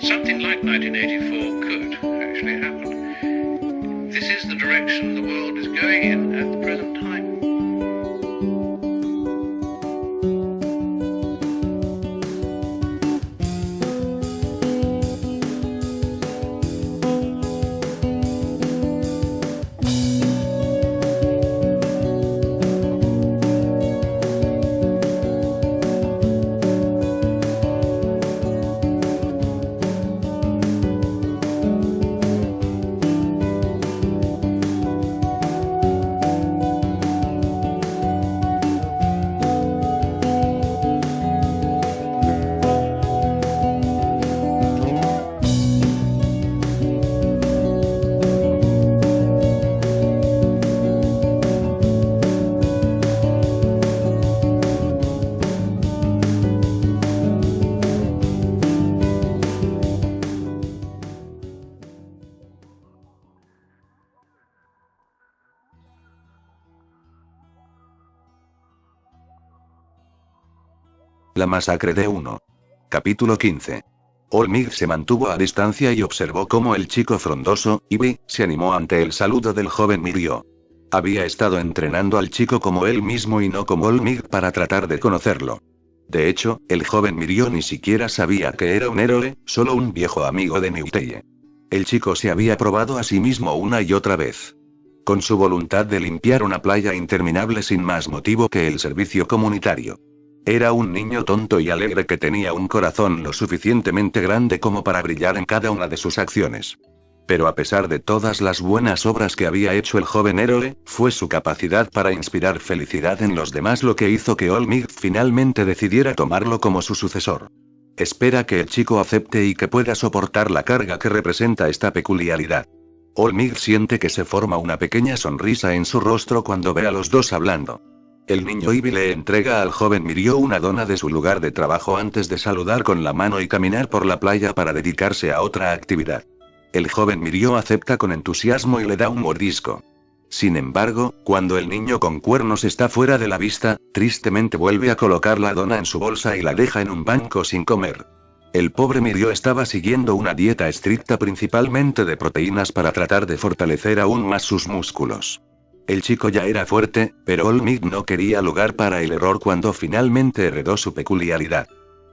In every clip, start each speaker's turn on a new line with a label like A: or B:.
A: Something like 1984 could actually happen. This is the direction the world is going in at the present time.
B: La masacre de 1. Capítulo 15. Olmig se mantuvo a distancia y observó cómo el chico frondoso, Ivy, se animó ante el saludo del joven Mirio. Había estado entrenando al chico como él mismo y no como Olmig para tratar de conocerlo. De hecho, el joven Mirio ni siquiera sabía que era un héroe, solo un viejo amigo de Newteye. El chico se había probado a sí mismo una y otra vez. Con su voluntad de limpiar una playa interminable sin más motivo que el servicio comunitario. Era un niño tonto y alegre que tenía un corazón lo suficientemente grande como para brillar en cada una de sus acciones. Pero a pesar de todas las buenas obras que había hecho el joven héroe, fue su capacidad para inspirar felicidad en los demás lo que hizo que Olmig finalmente decidiera tomarlo como su sucesor. Espera que el chico acepte y que pueda soportar la carga que representa esta peculiaridad. Olmig siente que se forma una pequeña sonrisa en su rostro cuando ve a los dos hablando. El niño Ivy le entrega al joven Mirio una dona de su lugar de trabajo antes de saludar con la mano y caminar por la playa para dedicarse a otra actividad. El joven Mirio acepta con entusiasmo y le da un mordisco. Sin embargo, cuando el niño con cuernos está fuera de la vista, tristemente vuelve a colocar la dona en su bolsa y la deja en un banco sin comer. El pobre Mirio estaba siguiendo una dieta estricta principalmente de proteínas para tratar de fortalecer aún más sus músculos. El chico ya era fuerte, pero Olmig no quería lugar para el error cuando finalmente heredó su peculiaridad.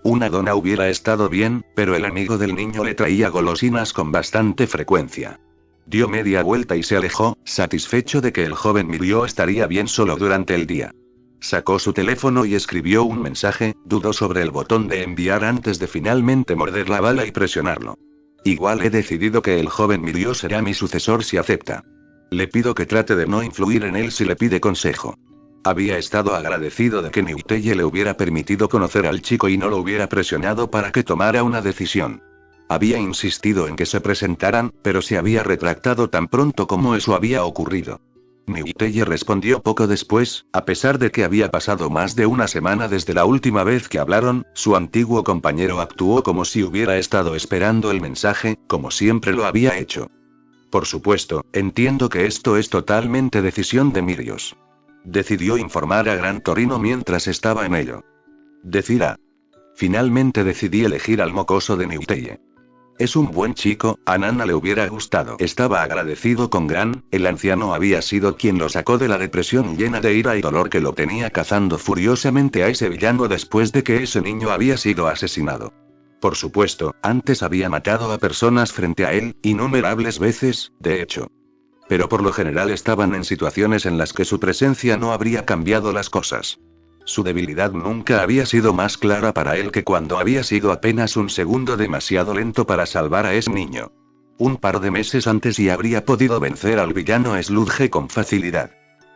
B: Una dona hubiera estado bien, pero el amigo del niño le traía golosinas con bastante frecuencia. Dio media vuelta y se alejó, satisfecho de que el joven Mirio estaría bien solo durante el día. Sacó su teléfono y escribió un mensaje, dudó sobre el botón de enviar antes de finalmente morder la bala y presionarlo. Igual he decidido que el joven Mirio será mi sucesor si acepta. Le pido que trate de no influir en él si le pide consejo. Había estado agradecido de que Newteye le hubiera permitido conocer al chico y no lo hubiera presionado para que tomara una decisión. Había insistido en que se presentaran, pero se había retractado tan pronto como eso había ocurrido. Newteye respondió poco después, a pesar de que había pasado más de una semana desde la última vez que hablaron, su antiguo compañero actuó como si hubiera estado esperando el mensaje, como siempre lo había hecho. Por supuesto, entiendo que esto es totalmente decisión de Mirios. Decidió informar a Gran Torino mientras estaba en ello. Decir a. Finalmente decidí elegir al mocoso de Newteye. Es un buen chico, a Nana le hubiera gustado. Estaba agradecido con Gran, el anciano había sido quien lo sacó de la depresión llena de ira y dolor que lo tenía cazando furiosamente a ese villano después de que ese niño había sido asesinado. Por supuesto, antes había matado a personas frente a él, innumerables veces, de hecho. Pero por lo general estaban en situaciones en las que su presencia no habría cambiado las cosas. Su debilidad nunca había sido más clara para él que cuando había sido apenas un segundo demasiado lento para salvar a ese niño. Un par de meses antes y habría podido vencer al villano Sludge con facilidad.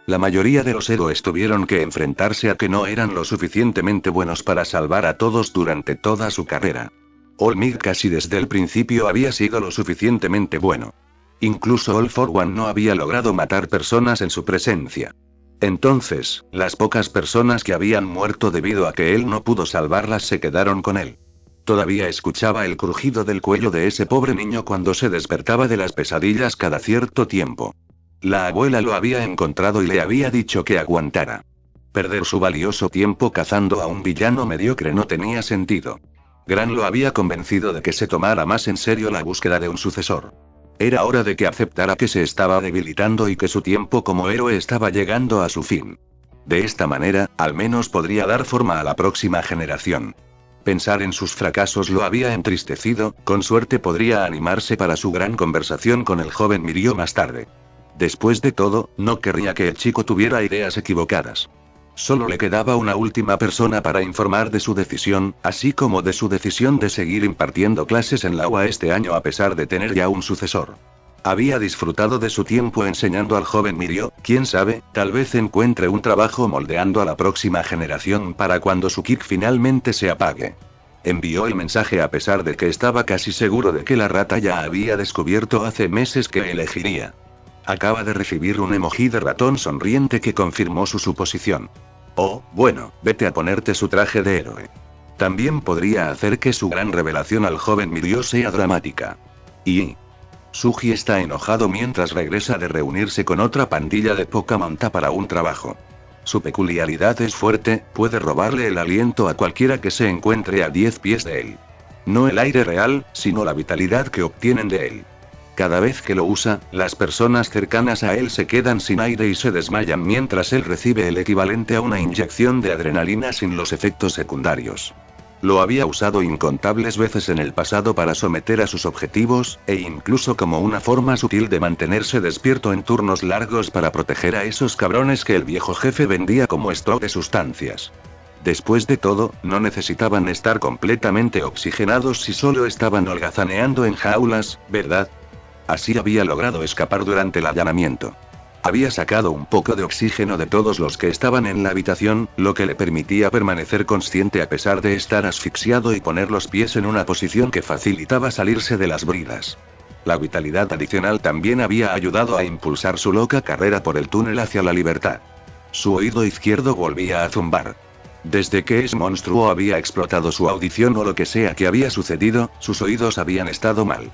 B: La mayoría de los héroes tuvieron que enfrentarse a que no eran lo suficientemente buenos para salvar a todos durante toda su carrera. Olmig casi desde el principio había sido lo suficientemente bueno. Incluso All for One no había logrado matar personas en su presencia. Entonces, las pocas personas que habían muerto debido a que él no pudo salvarlas se quedaron con él. Todavía escuchaba el crujido del cuello de ese pobre niño cuando se despertaba de las pesadillas cada cierto tiempo. La abuela lo había encontrado y le había dicho que aguantara. Perder su valioso tiempo cazando a un villano mediocre no tenía sentido. Gran lo había convencido de que se tomara más en serio la búsqueda de un sucesor. Era hora de que aceptara que se estaba debilitando y que su tiempo como héroe estaba llegando a su fin. De esta manera, al menos podría dar forma a la próxima generación. Pensar en sus fracasos lo había entristecido, con suerte podría animarse para su gran conversación con el joven Mirio más tarde. Después de todo, no querría que el chico tuviera ideas equivocadas. Solo le quedaba una última persona para informar de su decisión, así como de su decisión de seguir impartiendo clases en la UA este año a pesar de tener ya un sucesor. Había disfrutado de su tiempo enseñando al joven Mirio, quién sabe, tal vez encuentre un trabajo moldeando a la próxima generación para cuando su kick finalmente se apague. Envió el mensaje a pesar de que estaba casi seguro de que la rata ya había descubierto hace meses que elegiría. Acaba de recibir un emoji de ratón sonriente que confirmó su suposición. Oh, bueno, vete a ponerte su traje de héroe. También podría hacer que su gran revelación al joven Mirio sea dramática. Y Suji está enojado mientras regresa de reunirse con otra pandilla de poca monta para un trabajo. Su peculiaridad es fuerte, puede robarle el aliento a cualquiera que se encuentre a 10 pies de él. No el aire real, sino la vitalidad que obtienen de él. Cada vez que lo usa, las personas cercanas a él se quedan sin aire y se desmayan mientras él recibe el equivalente a una inyección de adrenalina sin los efectos secundarios. Lo había usado incontables veces en el pasado para someter a sus objetivos, e incluso como una forma sutil de mantenerse despierto en turnos largos para proteger a esos cabrones que el viejo jefe vendía como stock de sustancias. Después de todo, no necesitaban estar completamente oxigenados si solo estaban holgazaneando en jaulas, ¿verdad? Así había logrado escapar durante el allanamiento. Había sacado un poco de oxígeno de todos los que estaban en la habitación, lo que le permitía permanecer consciente a pesar de estar asfixiado y poner los pies en una posición que facilitaba salirse de las bridas. La vitalidad adicional también había ayudado a impulsar su loca carrera por el túnel hacia la libertad. Su oído izquierdo volvía a zumbar. Desde que ese monstruo había explotado su audición o lo que sea que había sucedido, sus oídos habían estado mal.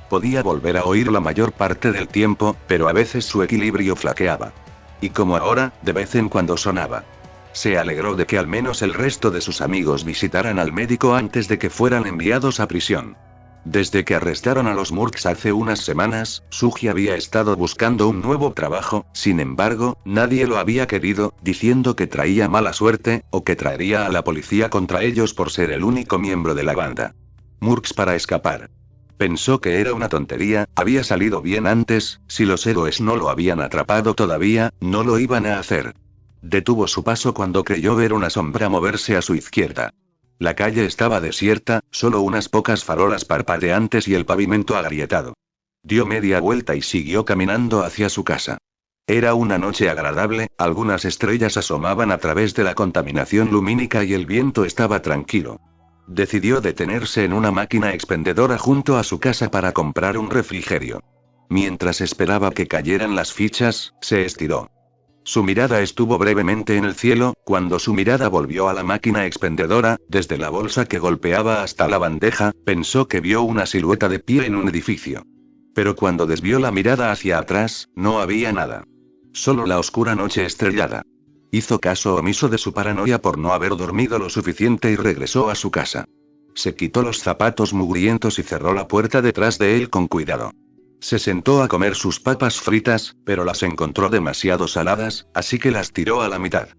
B: Podía volver a oír la mayor parte del tiempo, pero a veces su equilibrio flaqueaba. Y como ahora, de vez en cuando sonaba. Se alegró de que al menos el resto de sus amigos visitaran al médico antes de que fueran enviados a prisión. Desde que arrestaron a los Murks hace unas semanas, Suji había estado buscando un nuevo trabajo, sin embargo, nadie lo había querido, diciendo que traía mala suerte, o que traería a la policía contra ellos por ser el único miembro de la banda. Murks para escapar. Pensó que era una tontería, había salido bien antes, si los héroes no lo habían atrapado todavía, no lo iban a hacer. Detuvo su paso cuando creyó ver una sombra moverse a su izquierda. La calle estaba desierta, solo unas pocas farolas parpadeantes y el pavimento agrietado. Dio media vuelta y siguió caminando hacia su casa. Era una noche agradable, algunas estrellas asomaban a través de la contaminación lumínica y el viento estaba tranquilo. Decidió detenerse en una máquina expendedora junto a su casa para comprar un refrigerio. Mientras esperaba que cayeran las fichas, se estiró. Su mirada estuvo brevemente en el cielo, cuando su mirada volvió a la máquina expendedora, desde la bolsa que golpeaba hasta la bandeja, pensó que vio una silueta de pie en un edificio. Pero cuando desvió la mirada hacia atrás, no había nada. Solo la oscura noche estrellada. Hizo caso omiso de su paranoia por no haber dormido lo suficiente y regresó a su casa. Se quitó los zapatos mugrientos y cerró la puerta detrás de él con cuidado. Se sentó a comer sus papas fritas, pero las encontró demasiado saladas, así que las tiró a la mitad.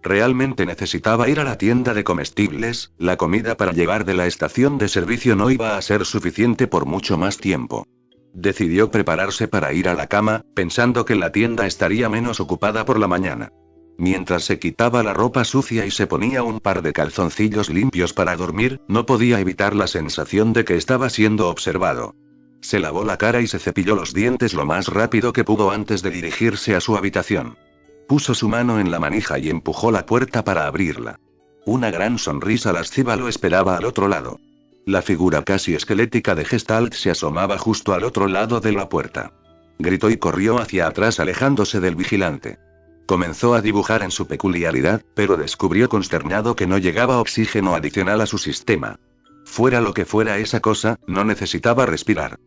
B: Realmente necesitaba ir a la tienda de comestibles, la comida para llevar de la estación de servicio no iba a ser suficiente por mucho más tiempo. Decidió prepararse para ir a la cama, pensando que la tienda estaría menos ocupada por la mañana. Mientras se quitaba la ropa sucia y se ponía un par de calzoncillos limpios para dormir, no podía evitar la sensación de que estaba siendo observado. Se lavó la cara y se cepilló los dientes lo más rápido que pudo antes de dirigirse a su habitación. Puso su mano en la manija y empujó la puerta para abrirla. Una gran sonrisa lasciva lo esperaba al otro lado. La figura casi esquelética de Gestalt se asomaba justo al otro lado de la puerta. Gritó y corrió hacia atrás alejándose del vigilante. Comenzó a dibujar en su peculiaridad, pero descubrió consternado que no llegaba oxígeno adicional a su sistema. Fuera lo que fuera esa cosa, no necesitaba respirar.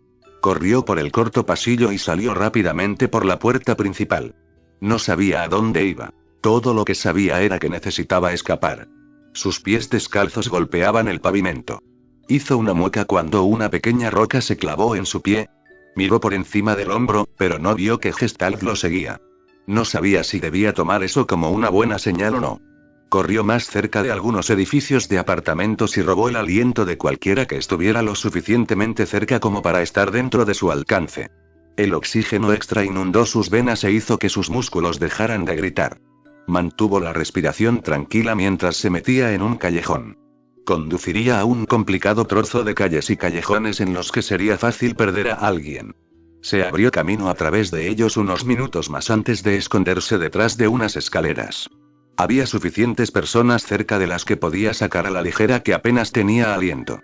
B: Corrió por el corto pasillo y salió rápidamente por la puerta principal. No sabía a dónde iba. Todo lo que sabía era que necesitaba escapar. Sus pies descalzos golpeaban el pavimento. Hizo una mueca cuando una pequeña roca se clavó en su pie. Miró por encima del hombro, pero no vio que Gestalt lo seguía. No sabía si debía tomar eso como una buena señal o no. Corrió más cerca de algunos edificios de apartamentos y robó el aliento de cualquiera que estuviera lo suficientemente cerca como para estar dentro de su alcance. El oxígeno extra inundó sus venas e hizo que sus músculos dejaran de gritar. Mantuvo la respiración tranquila mientras se metía en un callejón. Conduciría a un complicado trozo de calles y callejones en los que sería fácil perder a alguien. Se abrió camino a través de ellos unos minutos más antes de esconderse detrás de unas escaleras. Había suficientes personas cerca de las que podía sacar a la ligera que apenas tenía aliento.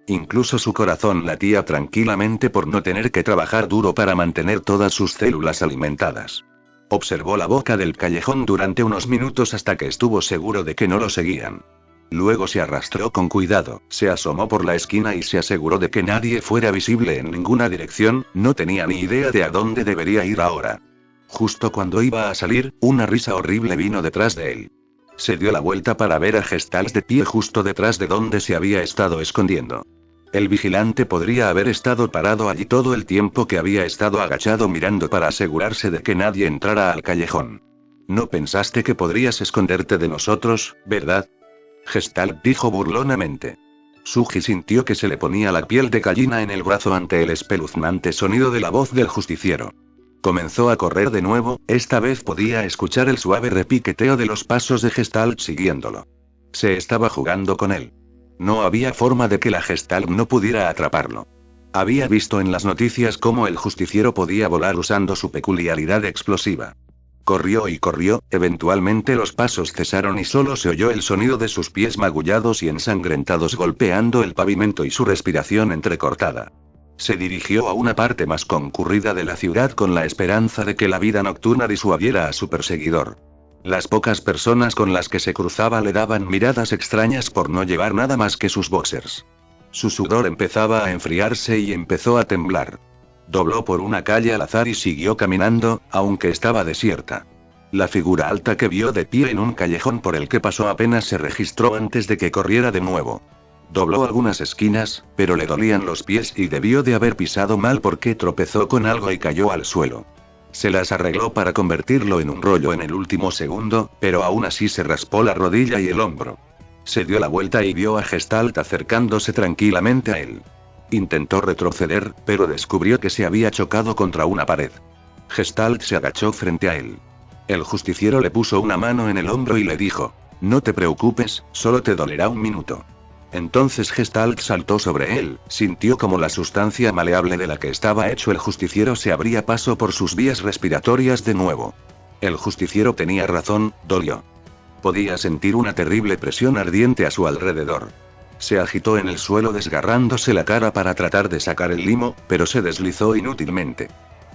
B: Incluso su corazón latía tranquilamente por no tener que trabajar duro para mantener todas sus células alimentadas. Observó la boca del callejón durante unos minutos hasta que estuvo seguro de que no lo seguían. Luego se arrastró con cuidado, se asomó por la esquina y se aseguró de que nadie fuera visible en ninguna dirección. No tenía ni idea de a dónde debería ir ahora. Justo cuando iba a salir, una risa horrible vino detrás de él. Se dio la vuelta para ver a Gestalt de pie justo detrás de donde se había estado escondiendo. El vigilante podría haber estado parado allí todo el tiempo que había estado agachado mirando para asegurarse de que nadie entrara al callejón. No pensaste que podrías esconderte de nosotros, ¿verdad? Gestalt dijo burlonamente. Suji sintió que se le ponía la piel de gallina en el brazo ante el espeluznante sonido de la voz del justiciero. Comenzó a correr de nuevo, esta vez podía escuchar el suave repiqueteo de los pasos de Gestalt siguiéndolo. Se estaba jugando con él. No había forma de que la Gestalt no pudiera atraparlo. Había visto en las noticias cómo el justiciero podía volar usando su peculiaridad explosiva. Corrió y corrió, eventualmente los pasos cesaron y solo se oyó el sonido de sus pies magullados y ensangrentados golpeando el pavimento y su respiración entrecortada. Se dirigió a una parte más concurrida de la ciudad con la esperanza de que la vida nocturna disuadiera a su perseguidor. Las pocas personas con las que se cruzaba le daban miradas extrañas por no llevar nada más que sus boxers. Su sudor empezaba a enfriarse y empezó a temblar. Dobló por una calle al azar y siguió caminando, aunque estaba desierta. La figura alta que vio de pie en un callejón por el que pasó apenas se registró antes de que corriera de nuevo. Dobló algunas esquinas, pero le dolían los pies y debió de haber pisado mal porque tropezó con algo y cayó al suelo. Se las arregló para convertirlo en un rollo en el último segundo, pero aún así se raspó la rodilla y el hombro. Se dio la vuelta y vio a Gestalt acercándose tranquilamente a él. Intentó retroceder, pero descubrió que se había chocado contra una pared. Gestalt se agachó frente a él. El justiciero le puso una mano en el hombro y le dijo: «No te preocupes, solo te dolerá un minuto». Entonces Gestalt saltó sobre él, sintió como la sustancia maleable de la que estaba hecho el justiciero se abría paso por sus vías respiratorias de nuevo. El justiciero tenía razón, dolió. Podía sentir una terrible presión ardiente a su alrededor. Se agitó en el suelo desgarrándose la cara para tratar de sacar el limo, pero se deslizó inútilmente.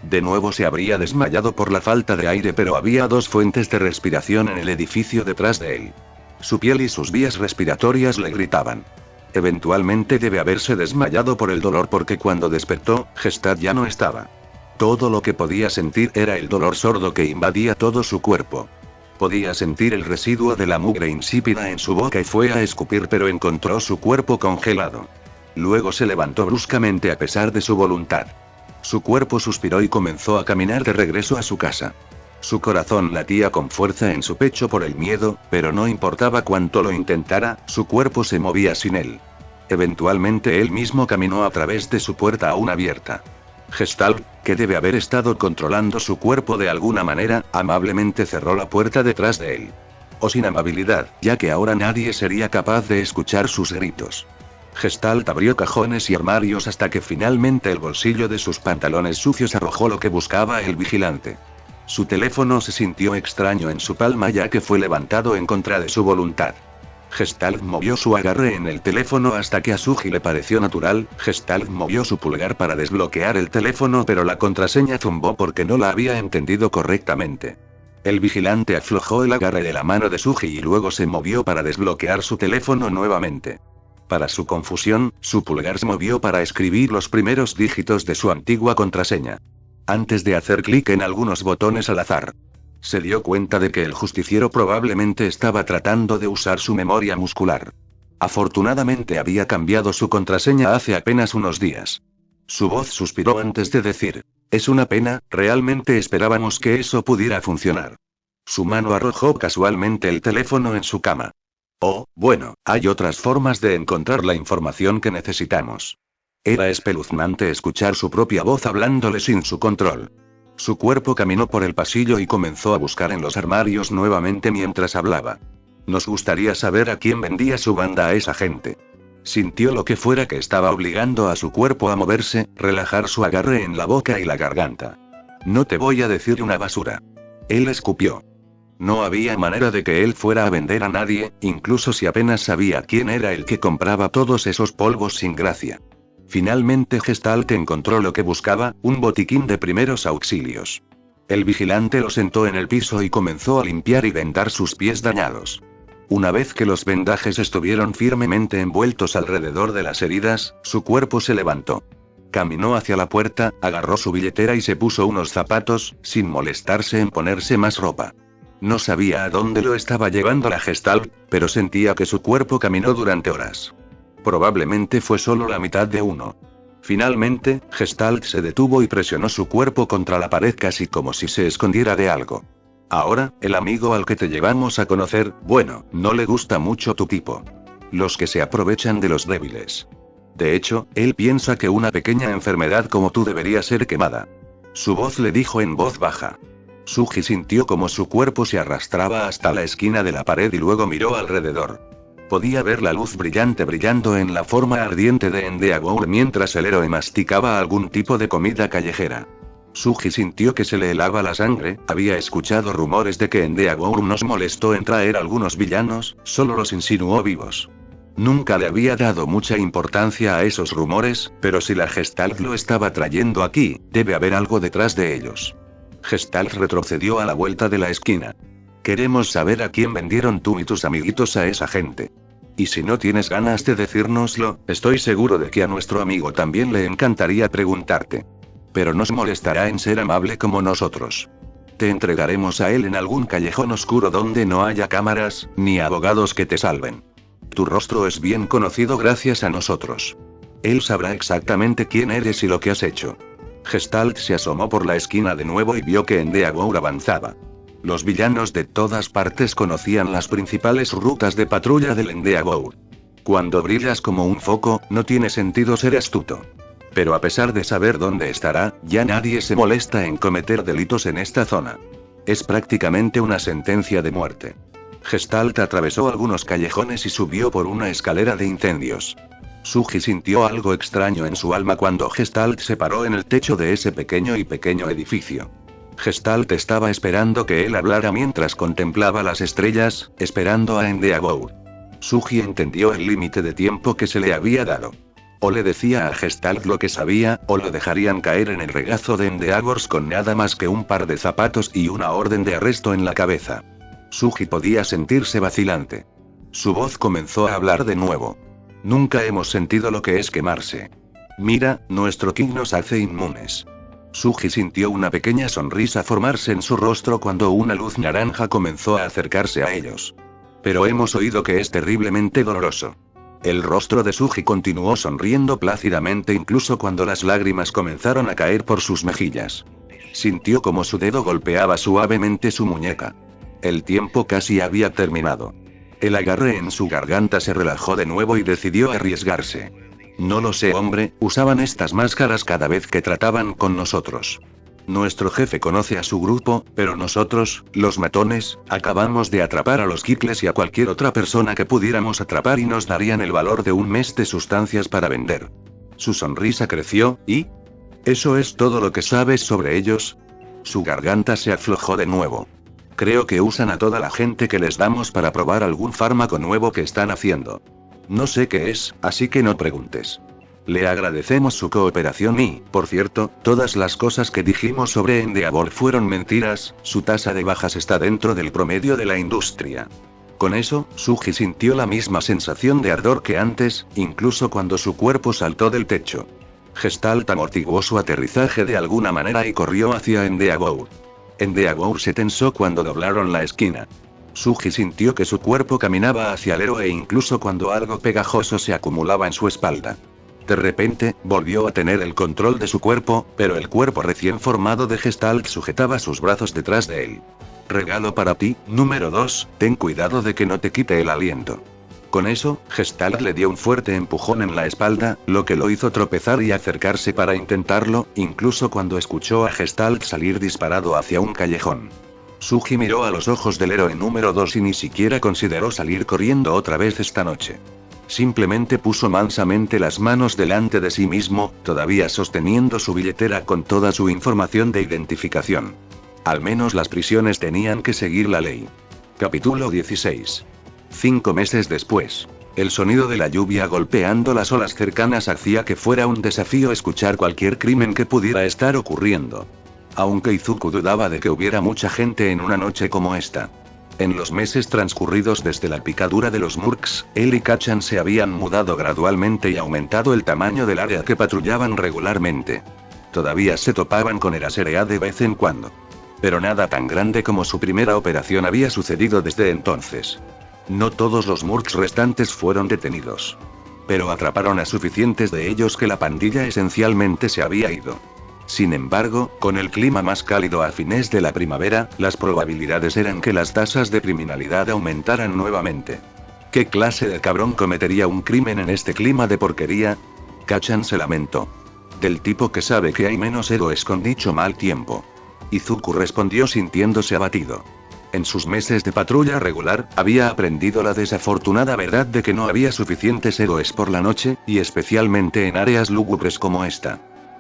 B: De nuevo se habría desmayado por la falta de aire, pero había dos fuentes de respiración en el edificio detrás de él. Su piel y sus vías respiratorias le gritaban. Eventualmente debe haberse desmayado por el dolor porque cuando despertó, Gestalt ya no estaba. Todo lo que podía sentir era el dolor sordo que invadía todo su cuerpo. Podía sentir el residuo de la mugre insípida en su boca y fue a escupir, pero encontró su cuerpo congelado. Luego se levantó bruscamente a pesar de su voluntad. Su cuerpo suspiró y comenzó a caminar de regreso a su casa. Su corazón latía con fuerza en su pecho por el miedo, pero no importaba cuánto lo intentara, su cuerpo se movía sin él. Eventualmente él mismo caminó a través de su puerta aún abierta. Gestalt, que debe haber estado controlando su cuerpo de alguna manera, amablemente cerró la puerta detrás de él. O sin amabilidad, ya que ahora nadie sería capaz de escuchar sus gritos. Gestalt abrió cajones y armarios hasta que finalmente el bolsillo de sus pantalones sucios arrojó lo que buscaba el vigilante. Su teléfono se sintió extraño en su palma ya que fue levantado en contra de su voluntad. Gestalt movió su agarre en el teléfono hasta que a Suji le pareció natural. Gestalt movió su pulgar para desbloquear el teléfono, pero la contraseña zumbó porque no la había entendido correctamente. El vigilante aflojó el agarre de la mano de Suji y luego se movió para desbloquear su teléfono nuevamente. Para su confusión, su pulgar se movió para escribir los primeros dígitos de su antigua contraseña. Antes de hacer clic en algunos botones al azar. Se dio cuenta de que el justiciero probablemente estaba tratando de usar su memoria muscular. Afortunadamente había cambiado su contraseña hace apenas unos días. Su voz suspiró antes de decir: es una pena, realmente esperábamos que eso pudiera funcionar. Su mano arrojó casualmente el teléfono en su cama. Oh, bueno, hay otras formas de encontrar la información que necesitamos. Era espeluznante escuchar su propia voz hablándole sin su control. Su cuerpo caminó por el pasillo y comenzó a buscar en los armarios nuevamente mientras hablaba. Nos gustaría saber a quién vendía su banda a esa gente. Sintió lo que fuera que estaba obligando a su cuerpo a moverse, relajar su agarre en la boca y la garganta. No te voy a decir una basura. Él escupió. No había manera de que él fuera a vender a nadie, incluso si apenas sabía quién era el que compraba todos esos polvos sin gracia. Finalmente Gestalt encontró lo que buscaba, un botiquín de primeros auxilios. El vigilante lo sentó en el piso y comenzó a limpiar y vendar sus pies dañados. Una vez que los vendajes estuvieron firmemente envueltos alrededor de las heridas, su cuerpo se levantó. Caminó hacia la puerta, agarró su billetera y se puso unos zapatos, sin molestarse en ponerse más ropa. No sabía a dónde lo estaba llevando la Gestalt, pero sentía que su cuerpo caminó durante horas. Probablemente fue solo la mitad de uno. Finalmente, Gestalt se detuvo y presionó su cuerpo contra la pared casi como si se escondiera de algo. Ahora, el amigo al que te llevamos a conocer, bueno, no le gusta mucho tu tipo. Los que se aprovechan de los débiles. De hecho, él piensa que una pequeña enfermedad como tú debería ser quemada. Su voz le dijo en voz baja. Suji sintió como su cuerpo se arrastraba hasta la esquina de la pared y luego miró alrededor. Podía ver la luz brillante brillando en la forma ardiente de Endeavour mientras el héroe masticaba algún tipo de comida callejera. Suji sintió que se le helaba la sangre, había escuchado rumores de que Endeavour nos molestó en traer algunos villanos, solo los insinuó vivos. Nunca le había dado mucha importancia a esos rumores, pero si la Gestalt lo estaba trayendo aquí, debe haber algo detrás de ellos. Gestalt retrocedió a la vuelta de la esquina. Queremos saber a quién vendieron tú y tus amiguitos a esa gente. Y si no tienes ganas de decírnoslo, estoy seguro de que a nuestro amigo también le encantaría preguntarte. Pero nos molestará en ser amable como nosotros. Te entregaremos a él en algún callejón oscuro donde no haya cámaras, ni abogados que te salven. Tu rostro es bien conocido gracias a nosotros. Él sabrá exactamente quién eres y lo que has hecho. Gestalt se asomó por la esquina de nuevo y vio que Endeavour avanzaba. Los villanos de todas partes conocían las principales rutas de patrulla del Endeavour. Cuando brillas como un foco, no tiene sentido ser astuto. Pero a pesar de saber dónde estará, ya nadie se molesta en cometer delitos en esta zona. Es prácticamente una sentencia de muerte. Gestalt atravesó algunos callejones y subió por una escalera de incendios. Suji sintió algo extraño en su alma cuando Gestalt se paró en el techo de ese pequeño edificio. Gestalt estaba esperando que él hablara mientras contemplaba las estrellas, esperando a Endeavour. Suji entendió el límite de tiempo que se le había dado. O le decía a Gestalt lo que sabía, o lo dejarían caer en el regazo de Endeavour con nada más que un par de zapatos y una orden de arresto en la cabeza. Suji podía sentirse vacilante. Su voz comenzó a hablar de nuevo. Nunca hemos sentido lo que es quemarse. Mira, nuestro King nos hace inmunes. Suji sintió una pequeña sonrisa formarse en su rostro cuando una luz naranja comenzó a acercarse a ellos. Pero hemos oído que es terriblemente doloroso. El rostro de Suji continuó sonriendo plácidamente incluso cuando las lágrimas comenzaron a caer por sus mejillas. Sintió como su dedo golpeaba suavemente su muñeca. El tiempo casi había terminado. El agarre en su garganta se relajó de nuevo y decidió arriesgarse. No lo sé, hombre, usaban estas máscaras cada vez que trataban con nosotros. Nuestro jefe conoce a su grupo, pero nosotros, los matones, acabamos de atrapar a los Kikles y a cualquier otra persona que pudiéramos atrapar y nos darían el valor de un mes de sustancias para vender. Su sonrisa creció, ¿y? ¿Eso es todo lo que sabes sobre ellos? Su garganta se aflojó de nuevo. Creo que usan a toda la gente que les damos para probar algún fármaco nuevo que están haciendo. No sé qué es, así que no preguntes. Le agradecemos su cooperación y, por cierto, todas las cosas que dijimos sobre Endeavour fueron mentiras, su tasa de bajas está dentro del promedio de la industria. Con eso, Suji sintió la misma sensación de ardor que antes, incluso cuando su cuerpo saltó del techo. Gestalt amortiguó su aterrizaje de alguna manera y corrió hacia Endeavour. Endeavour se tensó cuando doblaron la esquina. Suji sintió que su cuerpo caminaba hacia el héroe incluso cuando algo pegajoso se acumulaba en su espalda. De repente, volvió a tener el control de su cuerpo, pero el cuerpo recién formado de Gestalt sujetaba sus brazos detrás de él. Regalo para ti, número 2, ten cuidado de que no te quite el aliento. Con eso, Gestalt le dio un fuerte empujón en la espalda, lo que lo hizo tropezar y acercarse para intentarlo, incluso cuando escuchó a Gestalt salir disparado hacia un callejón. Suji miró a los ojos del héroe número 2 y ni siquiera consideró salir corriendo otra vez esta noche. Simplemente puso mansamente las manos delante de sí mismo, todavía sosteniendo su billetera con toda su información de identificación. Al menos las prisiones tenían que seguir la ley. Capítulo 16. 5 meses después. El sonido de la lluvia golpeando las olas cercanas hacía que fuera un desafío escuchar cualquier crimen que pudiera estar ocurriendo. Aunque Izuku dudaba de que hubiera mucha gente en una noche como esta. En los meses transcurridos desde la picadura de los Murks, él y Kacchan se habían mudado gradualmente y aumentado el tamaño del área que patrullaban regularmente. Todavía se topaban con Eraserea de vez en cuando. Pero nada tan grande como su primera operación había sucedido desde entonces. No todos los Murks restantes fueron detenidos. Pero atraparon a suficientes de ellos que la pandilla esencialmente se había ido. Sin embargo, con el clima más cálido a fines de la primavera, las probabilidades eran que las tasas de criminalidad aumentaran nuevamente. ¿Qué clase de cabrón cometería un crimen en este clima de porquería? Kacchan se lamentó. Del tipo que sabe que hay menos héroes con dicho mal tiempo. Izuku respondió sintiéndose abatido. En sus meses de patrulla regular, había aprendido la desafortunada verdad de que no había suficientes héroes por la noche, y especialmente en áreas lúgubres como esta.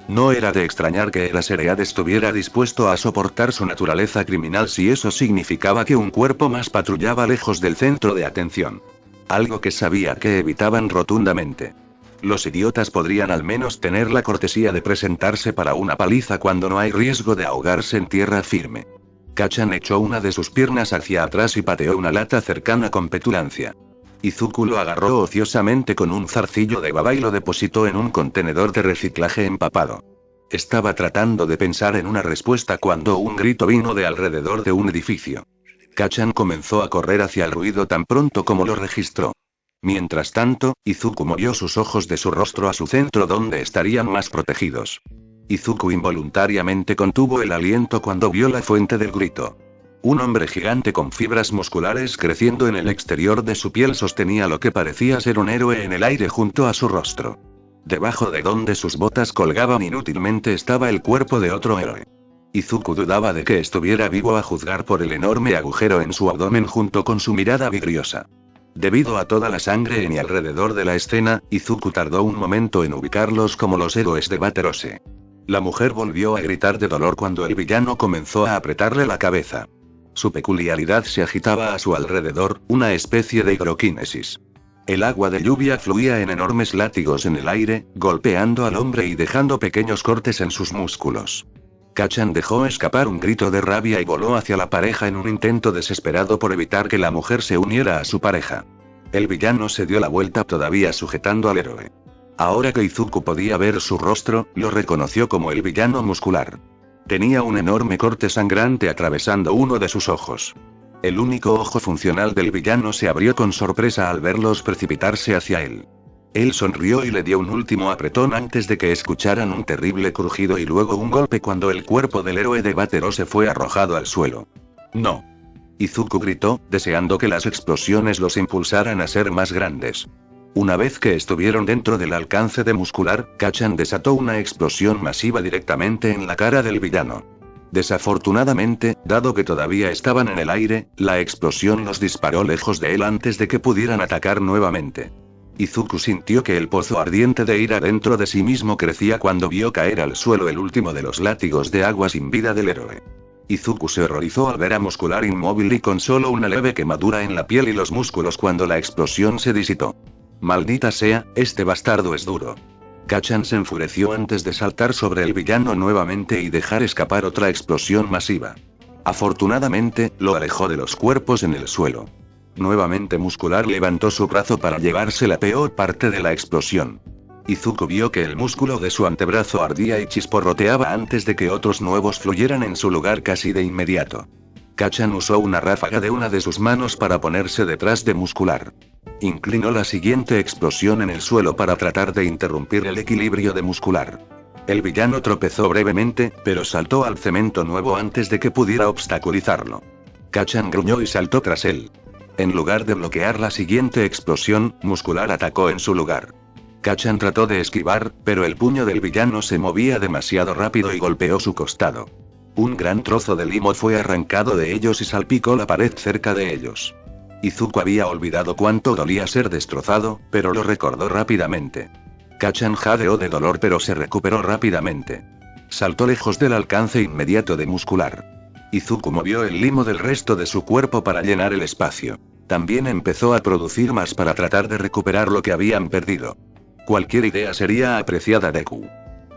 B: No era de extrañar que Eraserea estuviera dispuesto a soportar su naturaleza criminal si eso significaba que un cuerpo más patrullaba lejos del centro de atención. Algo que sabía que evitaban rotundamente. Los idiotas podrían al menos tener la cortesía de presentarse para una paliza cuando no hay riesgo de ahogarse en tierra firme. Kacchan echó una de sus piernas hacia atrás y pateó una lata cercana con petulancia. Izuku lo agarró ociosamente con un zarcillo de baba y lo depositó en un contenedor de reciclaje empapado. Estaba tratando de pensar en una respuesta cuando un grito vino de alrededor de un edificio. Kacchan comenzó a correr hacia el ruido tan pronto como lo registró. Mientras tanto, Izuku movió sus ojos de su rostro a su centro donde estarían más protegidos. Izuku involuntariamente contuvo el aliento cuando vio la fuente del grito. Un hombre gigante con fibras musculares creciendo en el exterior de su piel sostenía lo que parecía ser un héroe en el aire junto a su rostro. Debajo de donde sus botas colgaban inútilmente estaba el cuerpo de otro héroe. Izuku dudaba de que estuviera vivo a juzgar por el enorme agujero en su abdomen junto con su mirada vidriosa. Debido a toda la sangre en y alrededor de la escena, Izuku tardó un momento en ubicarlos como los héroes de Vaterose. La mujer volvió a gritar de dolor cuando el villano comenzó a apretarle la cabeza. Su peculiaridad se agitaba a su alrededor, una especie de hidroquinesis. El agua de lluvia fluía en enormes látigos en el aire, golpeando al hombre y dejando pequeños cortes en sus músculos. Kacchan dejó escapar un grito de rabia y voló hacia la pareja en un intento desesperado por evitar que la mujer se uniera a su pareja. El villano se dio la vuelta todavía sujetando al héroe. Ahora que Izuku podía ver su rostro, lo reconoció como el villano muscular. Tenía un enorme corte sangrante atravesando uno de sus ojos. El único ojo funcional del villano se abrió con sorpresa al verlos precipitarse hacia él. Él sonrió y le dio un último apretón antes de que escucharan un terrible crujido y luego un golpe cuando el cuerpo del héroe de Vaterose fue arrojado al suelo. ¡No! Izuku gritó, deseando que las explosiones los impulsaran a ser más grandes. Una vez que estuvieron dentro del alcance de Muscular, Kacchan desató una explosión masiva directamente en la cara del villano. Desafortunadamente, dado que todavía estaban en el aire, la explosión los disparó lejos de él antes de que pudieran atacar nuevamente. Izuku sintió que el pozo ardiente de ira dentro de sí mismo crecía cuando vio caer al suelo el último de los látigos de agua sin vida del héroe. Izuku se horrorizó al ver a Muscular inmóvil y con solo una leve quemadura en la piel y los músculos cuando la explosión se disipó. Maldita sea, este bastardo es duro. Kacchan se enfureció antes de saltar sobre el villano nuevamente y dejar escapar otra explosión masiva. Afortunadamente, lo alejó de los cuerpos en el suelo. Nuevamente Muscular levantó su brazo para llevarse la peor parte de la explosión. Izuku vio que el músculo de su antebrazo ardía y chisporroteaba antes de que otros nuevos fluyeran en su lugar casi de inmediato. Kachan usó una ráfaga de una de sus manos para ponerse detrás de Muscular. Inclinó la siguiente explosión en el suelo para tratar de interrumpir el equilibrio de Muscular. El villano tropezó brevemente, pero saltó al cemento nuevo antes de que pudiera obstaculizarlo. Kachan gruñó y saltó tras él. En lugar de bloquear la siguiente explosión, Muscular atacó en su lugar. Kachan trató de esquivar, pero el puño del villano se movía demasiado rápido y golpeó su costado. Un gran trozo de limo fue arrancado de ellos y salpicó la pared cerca de ellos. Izuku había olvidado cuánto dolía ser destrozado, pero lo recordó rápidamente. Kachan jadeó de dolor pero se recuperó rápidamente. Saltó lejos del alcance inmediato de Muscular. Izuku movió el limo del resto de su cuerpo para llenar el espacio. También empezó a producir más para tratar de recuperar lo que habían perdido. Cualquier idea sería apreciada, Deku.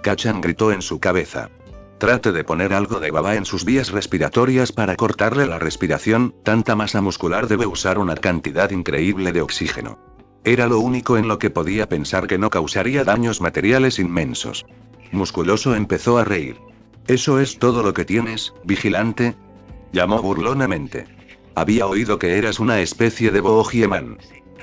B: Kachan gritó en su cabeza. Trate de poner algo de baba en sus vías respiratorias para cortarle la respiración, tanta masa muscular debe usar una cantidad increíble de oxígeno. Era lo único en lo que podía pensar que no causaría daños materiales inmensos. Musculoso empezó a reír. ¿Eso es todo lo que tienes, vigilante?, llamó burlonamente. Había oído que eras una especie de Boogieman.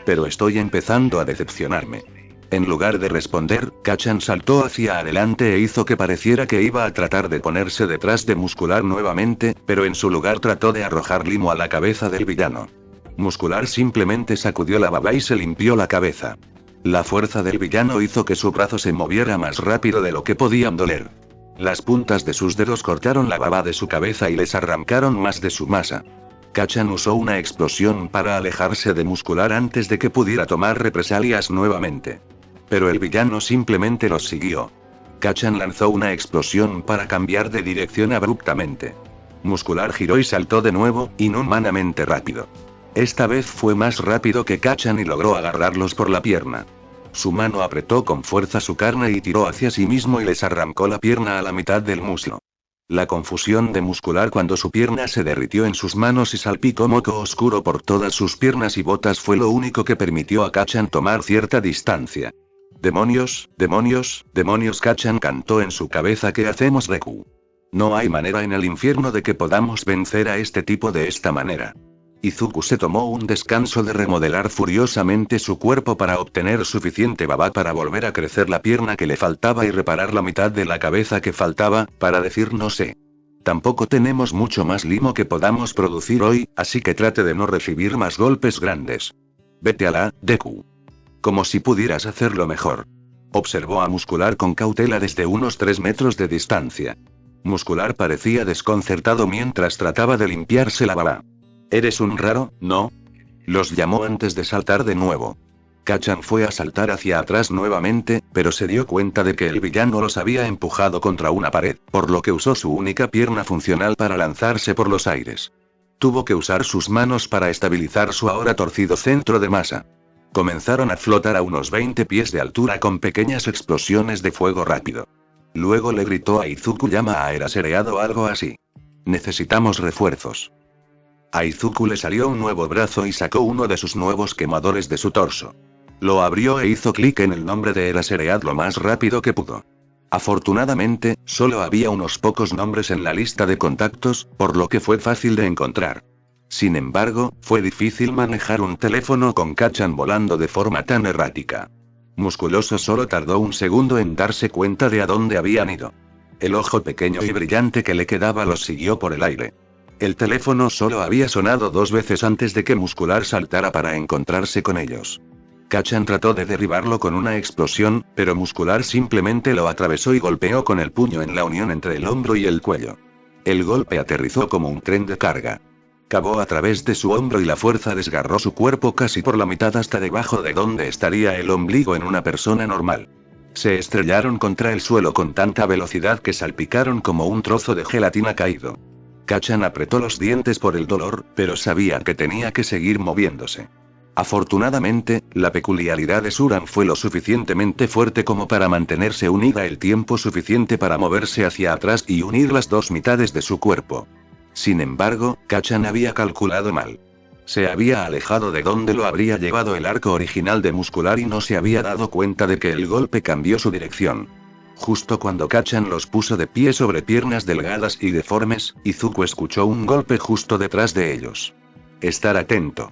B: Pero estoy empezando a decepcionarme. En lugar de responder, Kachan saltó hacia adelante e hizo que pareciera que iba a tratar de ponerse detrás de Muscular nuevamente, pero en su lugar trató de arrojar limo a la cabeza del villano. Muscular simplemente sacudió la baba y se limpió la cabeza. La fuerza del villano hizo que su brazo se moviera más rápido de lo que podían doler. Las puntas de sus dedos cortaron la baba de su cabeza y les arrancaron más de su masa. Kachan usó una explosión para alejarse de Muscular antes de que pudiera tomar represalias nuevamente. Pero el villano simplemente los siguió. Kachan lanzó una explosión para cambiar de dirección abruptamente. Muscular giró y saltó de nuevo, inhumanamente rápido. Esta vez fue más rápido que Kachan y logró agarrarlos por la pierna. Su mano apretó con fuerza su carne y tiró hacia sí mismo y les arrancó la pierna a la mitad del muslo. La confusión de Muscular cuando su pierna se derritió en sus manos y salpicó moco oscuro por todas sus piernas y botas fue lo único que permitió a Kachan tomar cierta distancia. «Demonios, demonios, demonios», Kachan cantó en su cabeza. «¿Qué hacemos, Deku? No hay manera en el infierno de que podamos vencer a este tipo de esta manera». Izuku se tomó un descanso de remodelar furiosamente su cuerpo para obtener suficiente baba para volver a crecer la pierna que le faltaba y reparar la mitad de la cabeza que faltaba, para decir no sé. Tampoco tenemos mucho más limo que podamos producir hoy, así que trate de no recibir más golpes grandes. Vete a la, Deku. Como si pudieras hacerlo mejor. Observó a Muscular con cautela desde unos 3 metros de distancia. Muscular parecía desconcertado mientras trataba de limpiarse la baba. «Eres un raro, ¿no?», los llamó antes de saltar de nuevo. Kachan fue a saltar hacia atrás nuevamente, pero se dio cuenta de que el villano los había empujado contra una pared, por lo que usó su única pierna funcional para lanzarse por los aires. Tuvo que usar sus manos para estabilizar su ahora torcido centro de masa. Comenzaron a flotar a unos 20 pies de altura con pequeñas explosiones de fuego rápido. Luego le gritó a Izuku: «Llama a Erasereado» o algo así. «Necesitamos refuerzos». A Izuku le salió un nuevo brazo y sacó uno de sus nuevos quemadores de su torso. Lo abrió e hizo clic en el nombre de Eraseread lo más rápido que pudo. Afortunadamente, solo había unos pocos nombres en la lista de contactos, por lo que fue fácil de encontrar. Sin embargo, fue difícil manejar un teléfono con Kachan volando de forma tan errática. Musculoso solo tardó un segundo en darse cuenta de a dónde habían ido. El ojo pequeño y brillante que le quedaba los siguió por el aire. El teléfono solo había sonado 2 veces antes de que Muscular saltara para encontrarse con ellos. Kachan trató de derribarlo con una explosión, pero Muscular simplemente lo atravesó y golpeó con el puño en la unión entre el hombro y el cuello. El golpe aterrizó como un tren de carga. Cavó a través de su hombro y la fuerza desgarró su cuerpo casi por la mitad hasta debajo de donde estaría el ombligo en una persona normal. Se estrellaron contra el suelo con tanta velocidad que salpicaron como un trozo de gelatina caído. Kachan apretó los dientes por el dolor, pero sabía que tenía que seguir moviéndose. Afortunadamente, la peculiaridad de Suran fue lo suficientemente fuerte como para mantenerse unida el tiempo suficiente para moverse hacia atrás y unir las 2 mitades de su cuerpo. Sin embargo, Kachan había calculado mal. Se había alejado de donde lo habría llevado el arco original de Muscular y no se había dado cuenta de que el golpe cambió su dirección. Justo cuando Kacchan los puso de pie sobre piernas delgadas y deformes, Izuku escuchó un golpe justo detrás de ellos. «Estar atento»,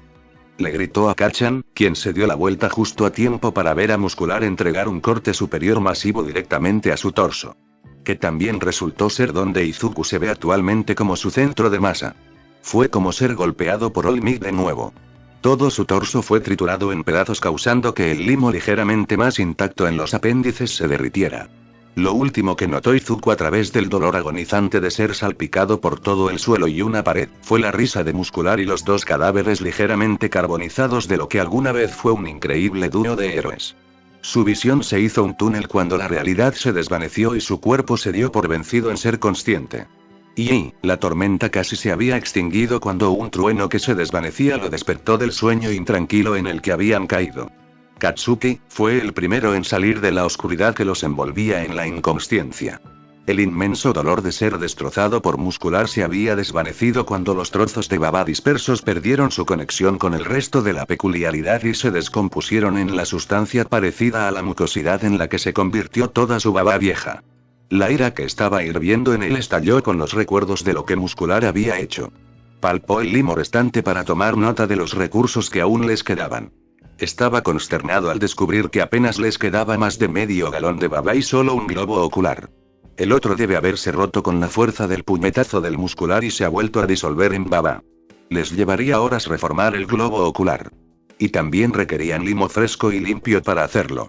B: le gritó a Kacchan, quien se dio la vuelta justo a tiempo para ver a Muscular entregar un corte superior masivo directamente a su torso. Que también resultó ser donde Izuku se ve actualmente como su centro de masa. Fue como ser golpeado por All Might de nuevo. Todo su torso fue triturado en pedazos causando que el limo ligeramente más intacto en los apéndices se derritiera. Lo último que notó Izuku a través del dolor agonizante de ser salpicado por todo el suelo y una pared, fue la risa de Muscular y los dos cadáveres ligeramente carbonizados de lo que alguna vez fue un increíble dúo de héroes. Su visión se hizo un túnel cuando la realidad se desvaneció y su cuerpo se dio por vencido en ser consciente. Y la tormenta casi se había extinguido cuando un trueno que se desvanecía lo despertó del sueño intranquilo en el que habían caído. Katsuki fue el primero en salir de la oscuridad que los envolvía en la inconsciencia. El inmenso dolor de ser destrozado por Muscular se había desvanecido cuando los trozos de baba dispersos perdieron su conexión con el resto de la peculiaridad y se descompusieron en la sustancia parecida a la mucosidad en la que se convirtió toda su baba vieja. La ira que estaba hirviendo en él estalló con los recuerdos de lo que Muscular había hecho. Palpó el limo restante para tomar nota de los recursos que aún les quedaban. Estaba consternado al descubrir que apenas les quedaba más de medio galón de baba y solo un globo ocular. El otro debe haberse roto con la fuerza del puñetazo del Muscular y se ha vuelto a disolver en baba. Les llevaría horas reformar el globo ocular. Y también requerían limo fresco y limpio para hacerlo.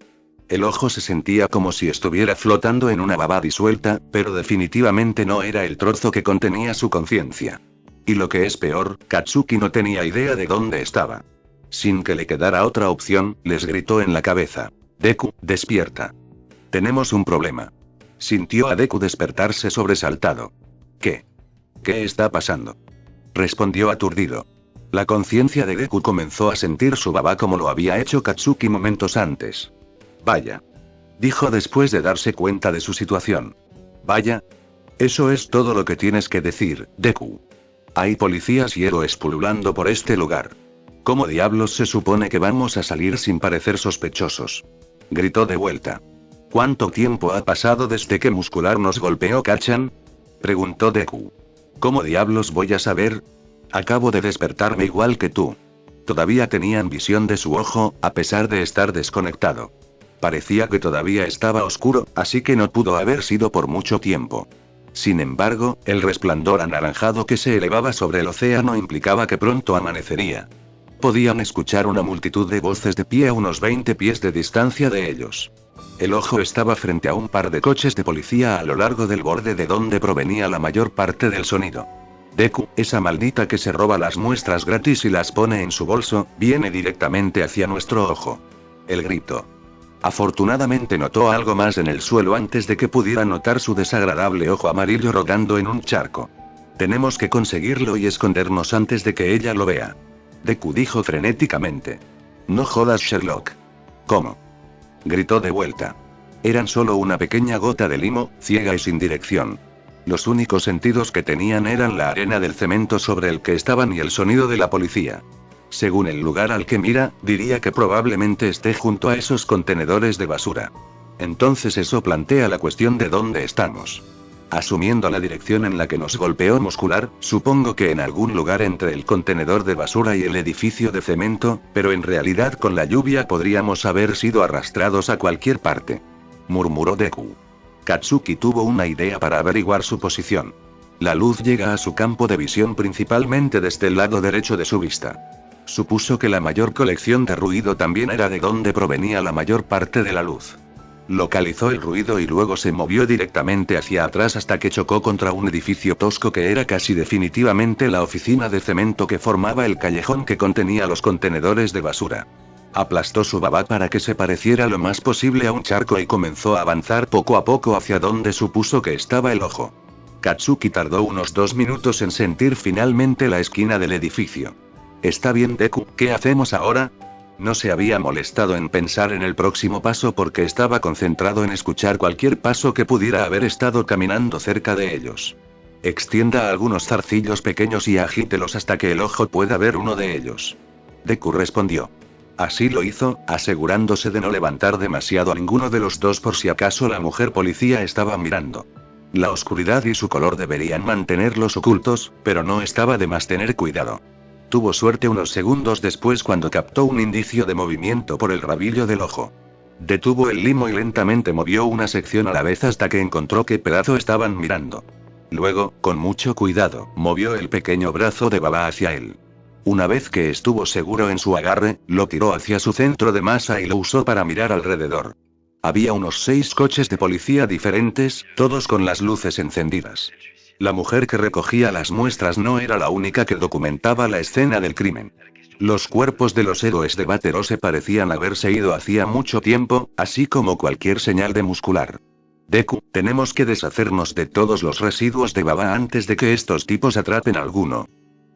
B: El ojo se sentía como si estuviera flotando en una baba disuelta, pero definitivamente no era el trozo que contenía su conciencia. Y lo que es peor, Katsuki no tenía idea de dónde estaba. Sin que le quedara otra opción, les gritó en la cabeza. «Deku, despierta. Tenemos un problema». Sintió a Deku despertarse sobresaltado. «¿Qué? ¿Qué está pasando?», respondió aturdido. La conciencia de Deku comenzó a sentir su baba como lo había hecho Katsuki momentos antes. «Vaya», dijo después de darse cuenta de su situación. «Vaya. Eso es todo lo que tienes que decir, Deku. Hay policías y héroes pululando por este lugar. ¿Cómo diablos se supone que vamos a salir sin parecer sospechosos?», gritó de vuelta. «¿Cuánto tiempo ha pasado desde que Muscular nos golpeó, Kacchan?», preguntó Deku. «¿Cómo diablos voy a saber? Acabo de despertarme igual que tú». Todavía tenían visión de su ojo, a pesar de estar desconectado. Parecía que todavía estaba oscuro, así que no pudo haber sido por mucho tiempo. Sin embargo, el resplandor anaranjado que se elevaba sobre el océano implicaba que pronto amanecería. Podían escuchar una multitud de voces de pie a unos 20 pies de distancia de ellos. El ojo estaba frente a un par de coches de policía a lo largo del borde de donde provenía la mayor parte del sonido. «Deku, esa maldita que se roba las muestras gratis y las pone en su bolso, viene directamente hacia nuestro ojo». El grito. Afortunadamente notó algo más en el suelo antes de que pudiera notar su desagradable ojo amarillo rodando en un charco. «Tenemos que conseguirlo y escondernos antes de que ella lo vea», Deku dijo frenéticamente. «No jodas, Sherlock». «¿Cómo?», gritó de vuelta. Eran solo una pequeña gota de limo, ciega y sin dirección. Los únicos sentidos que tenían eran la arena del cemento sobre el que estaban y el sonido de la policía. Según el lugar al que mira, diría que probablemente esté junto a esos contenedores de basura. Entonces eso plantea la cuestión de dónde estamos. Asumiendo la dirección en la que nos golpeó Muscular, supongo que en algún lugar entre el contenedor de basura y el edificio de cemento, pero en realidad con la lluvia podríamos haber sido arrastrados a cualquier parte», murmuró Deku. Katsuki tuvo una idea para averiguar su posición. La luz llega a su campo de visión principalmente desde el lado derecho de su vista. Supuso que la mayor colección de ruido también era de donde provenía la mayor parte de la luz. Localizó el ruido y luego se movió directamente hacia atrás hasta que chocó contra un edificio tosco que era casi definitivamente la oficina de cemento que formaba el callejón que contenía los contenedores de basura. Aplastó su baba para que se pareciera lo más posible a un charco y comenzó a avanzar poco a poco hacia donde supuso que estaba el ojo. Katsuki tardó unos 2 minutos en sentir finalmente la esquina del edificio. «Está bien, Deku, ¿qué hacemos ahora?». No se había molestado en pensar en el próximo paso porque estaba concentrado en escuchar cualquier paso que pudiera haber estado caminando cerca de ellos. «Extienda algunos zarcillos pequeños y agítelos hasta que el ojo pueda ver uno de ellos». Deku respondió. Así lo hizo, asegurándose de no levantar demasiado a ninguno de los dos por si acaso la mujer policía estaba mirando. La oscuridad y su color deberían mantenerlos ocultos, pero no estaba de más tener cuidado. Tuvo suerte unos segundos después cuando captó un indicio de movimiento por el rabillo del ojo. Detuvo el limo y lentamente movió una sección a la vez hasta que encontró qué pedazo estaban mirando. Luego, con mucho cuidado, movió el pequeño brazo de Baba hacia él. Una vez que estuvo seguro en su agarre, lo tiró hacia su centro de masa y lo usó para mirar alrededor. Había unos 6 coches de policía diferentes, todos con las luces encendidas. La mujer que recogía las muestras no era la única que documentaba la escena del crimen. Los cuerpos de los héroes de Vaterose parecían haberse ido hacía mucho tiempo, así como cualquier señal de muscular. Deku, tenemos que deshacernos de todos los residuos de Baba antes de que estos tipos atrapen a alguno.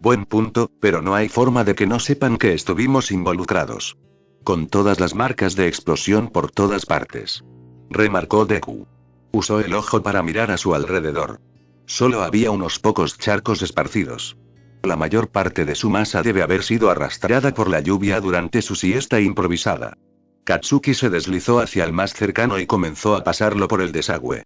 B: Buen punto, pero no hay forma de que no sepan que estuvimos involucrados. Con todas las marcas de explosión por todas partes. Remarcó Deku. Usó el ojo para mirar a su alrededor. Solo había unos pocos charcos esparcidos. La mayor parte de su masa debe haber sido arrastrada por la lluvia durante su siesta improvisada. Katsuki se deslizó hacia el más cercano y comenzó a pasarlo por el desagüe.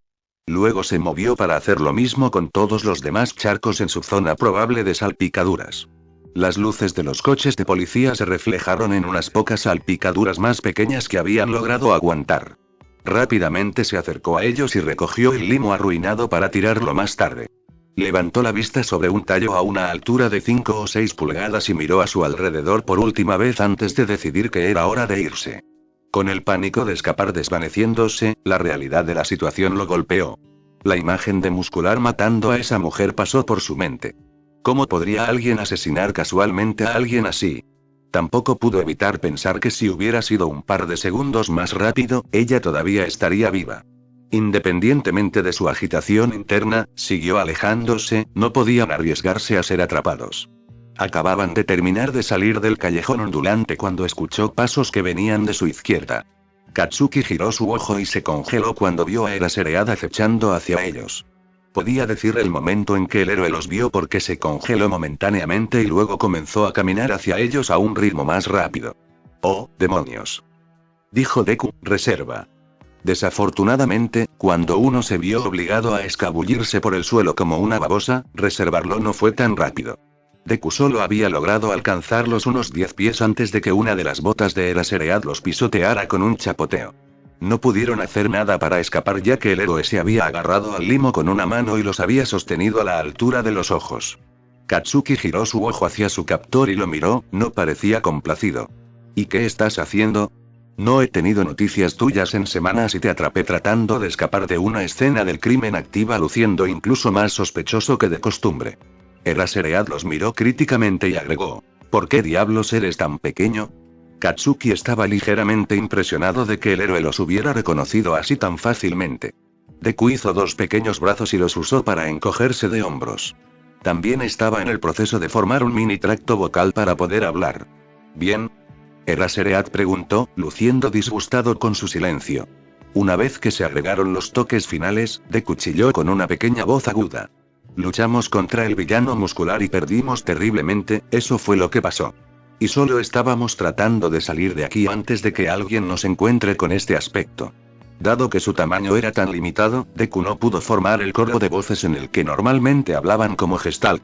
B: Luego se movió para hacer lo mismo con todos los demás charcos en su zona probable de salpicaduras. Las luces de los coches de policía se reflejaron en unas pocas salpicaduras más pequeñas que habían logrado aguantar. Rápidamente se acercó a ellos y recogió el limo arruinado para tirarlo más tarde. Levantó la vista sobre un tallo a una altura de 5 o 6 pulgadas y miró a su alrededor por última vez antes de decidir que era hora de irse. Con el pánico de escapar desvaneciéndose, la realidad de la situación lo golpeó. La imagen de Muscular matando a esa mujer pasó por su mente. ¿Cómo podría alguien asesinar casualmente a alguien así? Tampoco pudo evitar pensar que si hubiera sido un par de segundos más rápido, ella todavía estaría viva. Independientemente de su agitación interna, siguió alejándose, no podían arriesgarse a ser atrapados. Acababan de terminar de salir del callejón ondulante cuando escuchó pasos que venían de su izquierda. Katsuki giró su ojo y se congeló cuando vio a Eraserhead acechando hacia ellos. Podía decir el momento en que el héroe los vio porque se congeló momentáneamente y luego comenzó a caminar hacia ellos a un ritmo más rápido. ¡Oh, demonios!, dijo Deku, reserva. Desafortunadamente, cuando uno se vio obligado a escabullirse por el suelo como una babosa, reservarlo no fue tan rápido. Deku solo había logrado alcanzarlos unos 10 pies antes de que una de las botas de Eraserhead los pisoteara con un chapoteo. No pudieron hacer nada para escapar ya que el héroe se había agarrado al limo con una mano y los había sostenido a la altura de los ojos. Katsuki giró su ojo hacia su captor y lo miró, no parecía complacido. ¿Y qué estás haciendo? No he tenido noticias tuyas en semanas y te atrapé tratando de escapar de una escena del crimen activa luciendo incluso más sospechoso que de costumbre. Eraserhead los miró críticamente y agregó, ¿por qué diablos eres tan pequeño? Katsuki estaba ligeramente impresionado de que el héroe los hubiera reconocido así tan fácilmente. Deku hizo 2 pequeños brazos y los usó para encogerse de hombros. También estaba en el proceso de formar un mini tracto vocal para poder hablar. ¿Bien? Eraserhead preguntó, luciendo disgustado con su silencio. Una vez que se agregaron los toques finales, Deku chilló con una pequeña voz aguda. Luchamos contra el villano Muscular y perdimos terriblemente, eso fue lo que pasó. Y solo estábamos tratando de salir de aquí antes de que alguien nos encuentre con este aspecto. Dado que su tamaño era tan limitado, Deku no pudo formar el coro de voces en el que normalmente hablaban como Gestalt.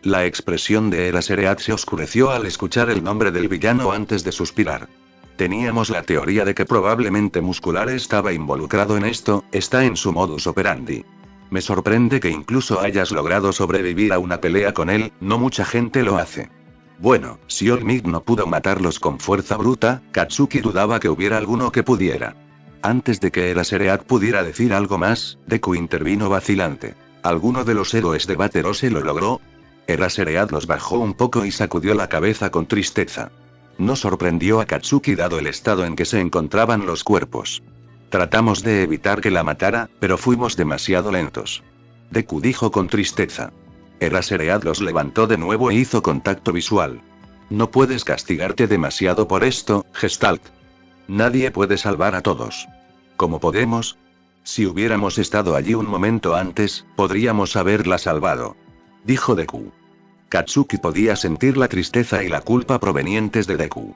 B: La expresión de Eraserhead se oscureció al escuchar el nombre del villano antes de suspirar. Teníamos la teoría de que probablemente Muscular estaba involucrado en esto, está en su modus operandi. Me sorprende que incluso hayas logrado sobrevivir a una pelea con él, no mucha gente lo hace. Bueno, si All Might no pudo matarlos con fuerza bruta, Katsuki dudaba que hubiera alguno que pudiera. Antes de que Eraserhead pudiera decir algo más, Deku intervino vacilante. ¿Alguno de los héroes de Vaterose lo logró? Eraserhead los bajó un poco y sacudió la cabeza con tristeza. No sorprendió a Katsuki dado el estado en que se encontraban los cuerpos. Tratamos de evitar que la matara, pero fuimos demasiado lentos. Deku dijo con tristeza. Eraserhead los levantó de nuevo e hizo contacto visual. No puedes castigarte demasiado por esto, Gestalt. Nadie puede salvar a todos. ¿Cómo podemos? Si hubiéramos estado allí un momento antes, podríamos haberla salvado. Dijo Deku. Katsuki podía sentir la tristeza y la culpa provenientes de Deku.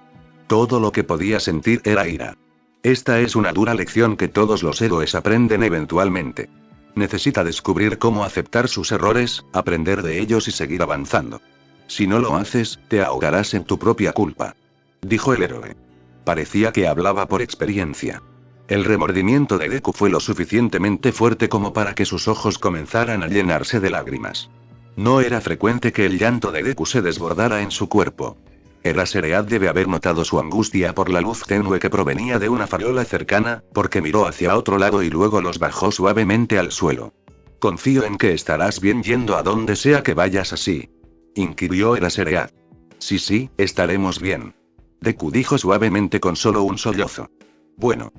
B: Todo lo que podía sentir era ira. Esta es una dura lección que todos los héroes aprenden eventualmente. Necesita descubrir cómo aceptar sus errores, aprender de ellos y seguir avanzando. Si no lo haces, te ahogarás en tu propia culpa. Dijo el héroe. Parecía que hablaba por experiencia. El remordimiento de Deku fue lo suficientemente fuerte como para que sus ojos comenzaran a llenarse de lágrimas. No era frecuente que el llanto de Deku se desbordara en su cuerpo. Eraserhead debe haber notado su angustia por la luz tenue que provenía de una farola cercana, porque miró hacia otro lado y luego los bajó suavemente al suelo. Confío en que estarás bien yendo a donde sea que vayas así. Inquirió Eraserhead. Sí, estaremos bien. Deku dijo suavemente con solo un sollozo. Bueno.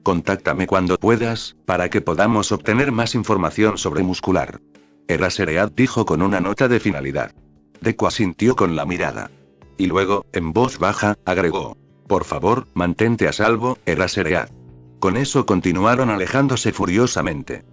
B: Contáctame cuando puedas, para que podamos obtener más información sobre Muscular. Eraserhead dijo con una nota de finalidad. Deku asintió con la mirada. Y luego, en voz baja, agregó. Por favor, mantente a salvo, Eraserhead. Con eso continuaron alejándose furiosamente.